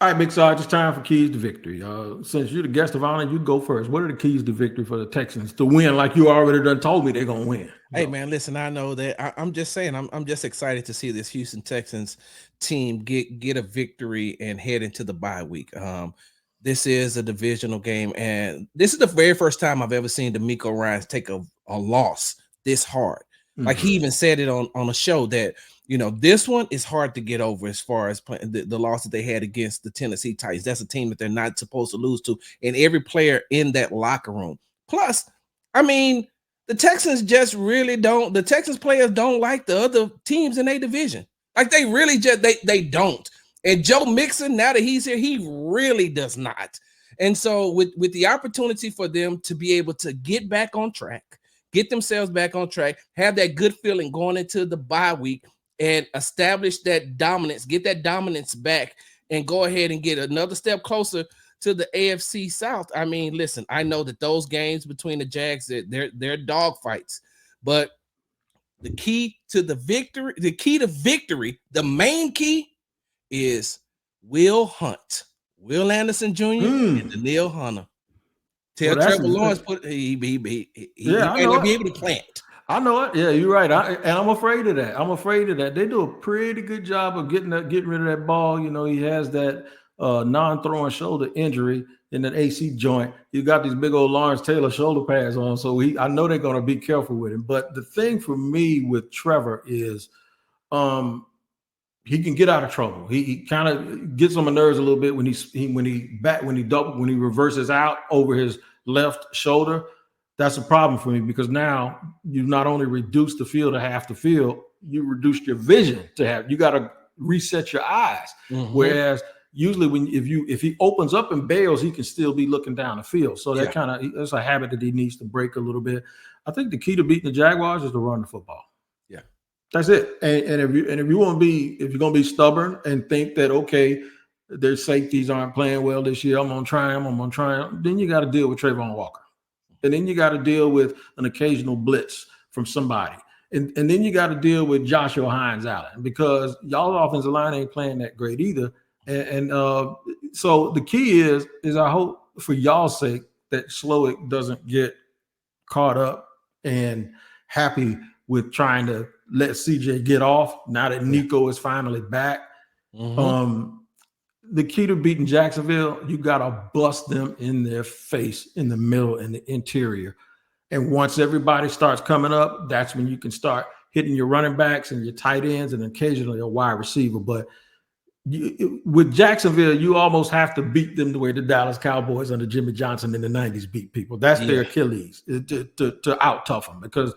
All right, Big Sarge, it's time for keys to victory. Since you're the guest of honor, you go first. What are the keys to victory for the Texans to win? Like you already done told me they're gonna win. Hey man, listen, I know that I'm just saying I'm just excited to see this Houston Texans team get a victory and head into the bye week. This is a divisional game, and this is the very first time I've ever seen D'Amico Ryans take a loss this hard. Like he even said it on a show that this one is hard to get over as far as the loss that they had against the Tennessee Titans. That's a team that they're not supposed to lose to, and every player in that locker room. Plus, I mean, the Texans just really don't. The Texans players don't like the other teams in their division. Like they really just they don't. And Joe Mixon, now that he's here, he really does not. And so with the opportunity for them to be able to get back on track, get themselves back on track, have that good feeling going into the bye week, and establish that dominance, get that dominance back, and go ahead and get another step closer to the AFC South. I mean, listen, I know that those games between the Jags, they're dog fights, but the key to victory, the main key is Will Anderson Jr. and Danielle Hunter. Tell Trevor Lawrence he may not be able to plant. I know it. Yeah, you're right. And I'm afraid of that. They do a pretty good job of getting rid of that ball. He has that non-throwing shoulder injury in that AC joint. You got these big old Lawrence Taylor shoulder pads on, so I know they're going to be careful with him. But the thing for me with Trevor is, he can get out of trouble. He kind of gets on my nerves a little bit when he reverses out over his left shoulder. That's a problem for me because now you not only reduce the field to half the field, you reduced your vision to half. You got to reset your eyes. Whereas usually if he opens up and bails, he can still be looking down the field. So that's a habit that he needs to break a little bit. I think the key to beating the Jaguars is to run the football. Yeah, that's it. And if you're going to be stubborn and think that okay, their safeties aren't playing well this year, I'm going to try them. Then you got to deal with Trayvon Walker. And then you got to deal with an occasional blitz from somebody. And then you got to deal with Joshua Hines-Allen because y'all offensive line ain't playing that great either. And so the key is I hope for y'all's sake that Slowick doesn't get caught up and happy with trying to let CJ get off now that Nico is finally back. The key to beating Jacksonville, you got to bust them in their face in the middle and the interior. And once everybody starts coming up, that's when you can start hitting your running backs and your tight ends and occasionally a wide receiver. But with Jacksonville, you almost have to beat them the way the Dallas Cowboys under Jimmy Johnson in the 90s beat people. That's their Achilles to out-tough them because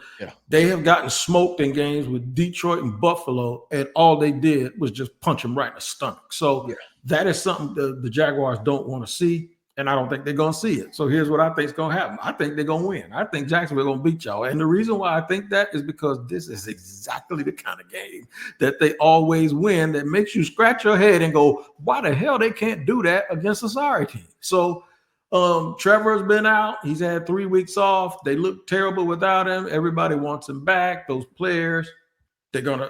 they have gotten smoked in games with Detroit and Buffalo, and all they did was just punch them right in the stomach. So that is something the Jaguars don't want to see, and I don't think they're going to see it. So here's what I think is going to happen. I think they're going to win. I think Jacksonville going to beat y'all. And the reason why I think that is because this is exactly the kind of game that they always win that makes you scratch your head and go, why the hell they can't do that against a sorry team? So Trevor's been out. He's had 3 weeks off. They look terrible without him. Everybody wants him back. Those players, they're gonna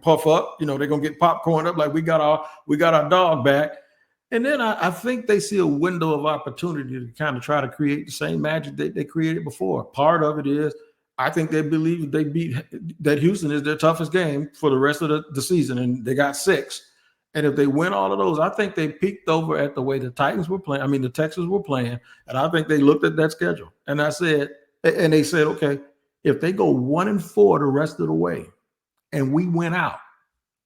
puff up. They're gonna get popcorn up like we got our dog back. And then I think they see a window of opportunity to kind of try to create the same magic they created before. Part of it is I think they believe that Houston is their toughest game for the rest of the season, and they got 6. And if they win all of those, I think they peeked over at the way the Texans were playing, and I think they looked at that schedule. And they said, okay, if they go 1-4 the rest of the way, and we win out,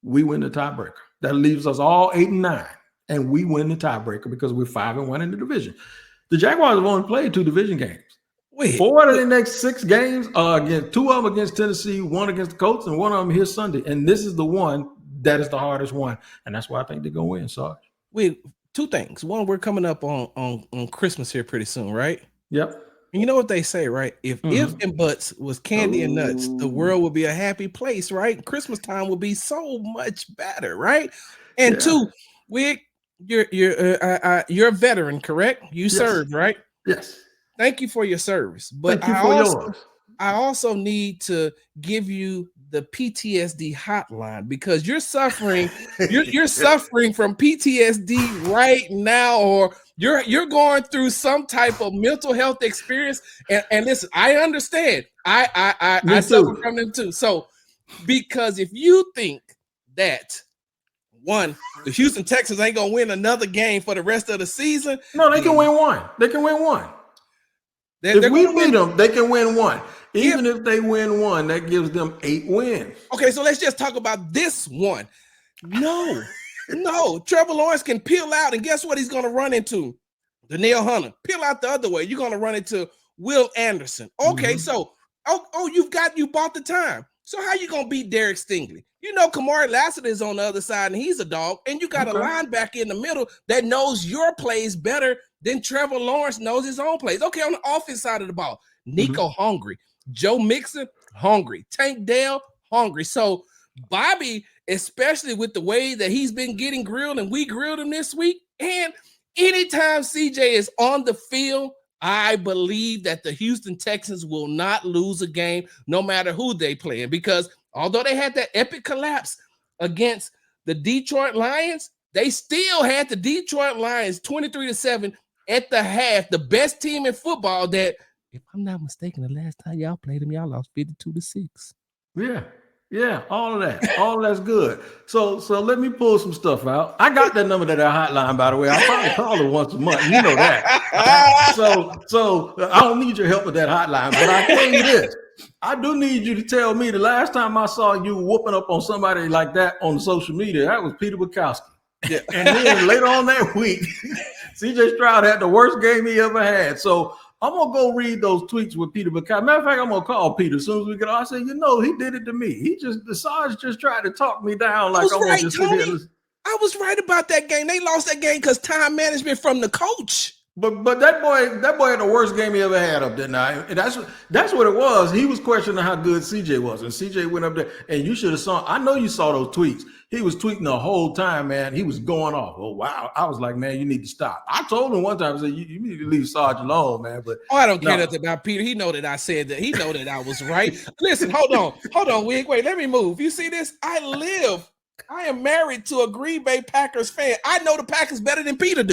we win the tiebreaker. That leaves us all 8-9. And we win the tiebreaker because we're 5-1 in the division. The Jaguars have only played 2 division games. 4 out of the next 6 games are against 2 of them against Tennessee, 1 against the Colts, and 1 of them here Sunday. And this is the one that is the hardest one, and that's why I think they're gonna win. Sarge. Wait, 2 things. One, we're coming up on Christmas here pretty soon, right? Yep. And you know what they say, right? If and buts was candy and nuts, the world would be a happy place, right? Christmas time will be so much better, right? And 2, you're a veteran, correct? You served, right? Yes. Thank you for your service. But I also need to give you the PTSD hotline because you're suffering, you're suffering from PTSD right now, or you're going through some type of mental health experience. And listen, I understand. I suffer from them too. So because if you think that one, the Houston Texans ain't gonna win another game for the rest of the season. No, they can win one. They can win one. If we beat them, they can win one. Even if they win one, that gives them 8 wins. Okay, so let's just talk about this one. No, Trevor Lawrence can peel out, and guess what he's gonna run into? Danielle Hunter. Peel out the other way. You're gonna run into Will Anderson. Okay, so you bought the time. So how you gonna beat Derek Stingley? You know, Kamari Lassiter is on the other side, and he's a dog. And you got a linebacker in the middle that knows your plays better than Trevor Lawrence knows his own plays. Okay, on the offense side of the ball, Nico hungry, Joe Mixon hungry, Tank Dell hungry. So Bobby, especially with the way that he's been getting grilled, and we grilled him this week, and anytime CJ is on the field, I believe that the Houston Texans will not lose a game no matter who they play in, because although they had that epic collapse against the Detroit Lions, they still had the Detroit Lions 23-7 at the half, the best team in football that, if I'm not mistaken, the last time y'all played them, y'all lost 52-6. Yeah, all of that. All of that's good. So let me pull some stuff out. I got that number to that hotline, by the way. I probably call it once a month. You know that. So I don't need your help with that hotline, but I tell you this. I do need you to tell me the last time I saw you whooping up on somebody like that on social media, that was Peter Bukowski. Yeah. And then later on that week, CJ Stroud had the worst game he ever had. So I'm going to go read those tweets with Peter Bukowski. Matter of fact, I'm going to call Peter as soon as we get on. I said, he did it to me. The Sarge just tried to talk me down like I'm going to just sit here and listen. I was right about that game. They lost that game because time management from the coach. But that boy had the worst game he ever had up there now. And that's what it was. He was questioning how good CJ was. And CJ went up there, and you should have saw, I know you saw those tweets. He was tweeting the whole time, man. He was going off. Oh, wow. I was like, man, you need to stop. I told him one time, I said, you need to leave Sarge alone, man. But I don't care nothing about Peter. He know that I said that. He know that I was right. Listen, hold on, Wig. Wait, let me move. You see this? I am married to a Green Bay Packers fan. I know the Packers better than Peter do.